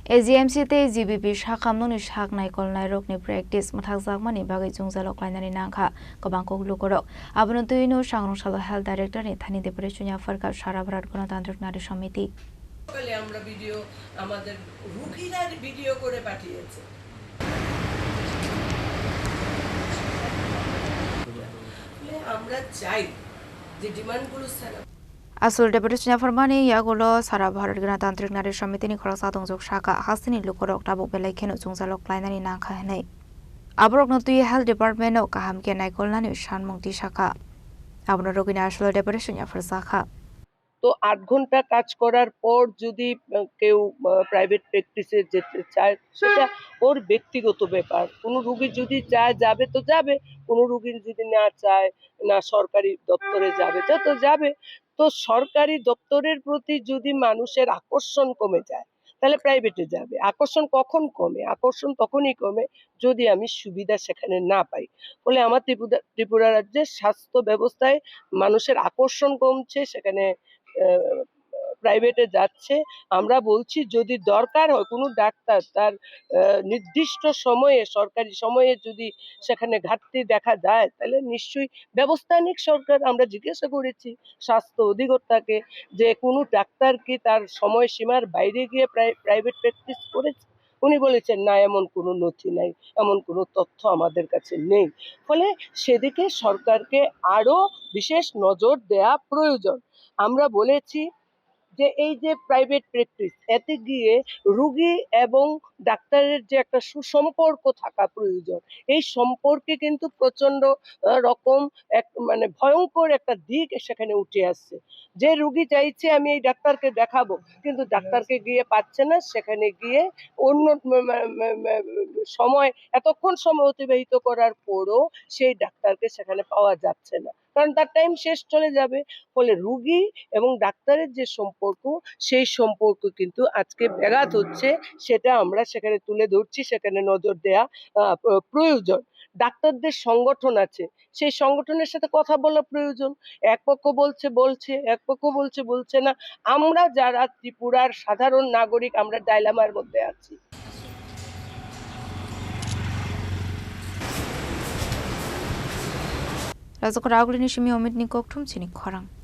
AGMC-te GBP Shakamnoni Shak Naikol Nairokni practice Mathak Zakmani Bagai Jungzalok Lainani Nangka Kabangkok Lukorok Abuntuino Shangrong Shalo Health Director ni Thani Depuration Farkap Shara Bharat Gণতান্ত্রিক নারী সমিতি সকালে আমরা video আমাদের রোগীরা video করে পাঠিয়েছে আমরা চাই যে ডিমান্ডগুলো সারা Asul Deputation Farmani Yagulo Sara Bharat Gণতান্ত্রিক নারী সমিতি ni Khorok Satong Jok Shaka Hasini Lukorok Tabuk Belai Keno Jungzalok Lainani Nangka Henei Abrok Notui Health Department o Kaham Ke Naikol Nani Shanmong Ti Shaka Abno Rogina Asul Deputation Farsakha তো 8 ঘন্টা কাজ করার পর যদি কেউ private প্র্যাকটিসে যেতে চায় সেটা ওর ব্যক্তিগত ব্যাপার কোনো রোগী যদি চায় যাবে তো যাবে কোনো রোগী যদি না চায় না সরকারি দপ্তরে যাবে তো যাবে তো সরকারি দপ্তরের প্রতি যদি মানুষের আকর্ষণ কমে যায় তাহলে প্রাইভেটে যাবে আকর্ষণ কখন কমে আকর্ষণ তখনই কমে যদি আমি সুবিধা সেখানে না পাই ফলে আমার ত্রিপুরা রাজ্যের স্বাস্থ্য ব্যবস্থায় মানুষের আকর্ষণ কমছে সেখানে প্রাইভেটে যাচ্ছে আমরা বলছি যদি দরকার হয় কোনো ডাক্তার তার নির্দিষ্ট সময়ে সরকারি সময়ে যদি সেখানে ঘাটতি দেখা যায় তাহলে নিশ্চয়ই ব্যবস্থা নিক সরকার আমরা জিজ্ঞাসা করেছি স্বাস্থ্য অধিকর্তাকে যে কোনো ডাক্তার কি তার সময়সীমার বাইরে গিয়ে প্রাইভেট প্র্যাকটিস করেছে উনি বলেছেন না এমন কোনো নথি নাই এমন কোনো তথ্য আমাদের কাছে নেই ফলে সেদিকে সরকারকে আরো বিশেষ নজর দেওয়া প্রয়োজন আমরা বলেছি যে এই যে প্রাইভেট প্র্যাকটিস এতে গিয়ে রোগী এবং ডাক্তারের যে একটা সুসম্পর্ক থাকা প্রয়োজন এই সম্পর্কে কিন্তু প্রচন্ড রকম এক মানে ভয়ঙ্কর একটা দিক সেখানে উঠে আসছে যে রোগী চাইছে আমি এই ডাক্তারকে দেখাবো কিন্তু ডাক্তারকে গিয়ে পাচ্ছে না সেখানে গিয়ে অন্য সময় এতক্ষণ সময় অতিবাহিত করার পরও সেই ডাক্তারকে সেখানে পাওয়া যাচ্ছে না কারণ তার টাইম শেষ চলে যাবে ফলে রোগী এবং ডাক্তারের যে সম্পর্ক সেই সম্পর্ক কিন্তু আজকে ব্যাঘাত হচ্ছে সেটা আমরা সেখানে তুলে ধরছি সেখানে নজর দেয়া প্রয়োজন ডাক্তারদের সংগঠন আছে সেই সংগঠনের সাথে কথা বলা প্রয়োজন এক পক্ষ বলছে এক পক্ষ বলছে না আমরা যারা ত্রিপুরার সাধারণ নাগরিক আমরা ডাইলামার মধ্যে আছি Razok Ragulini Shimi Omid Nikok Tum Chini Khorang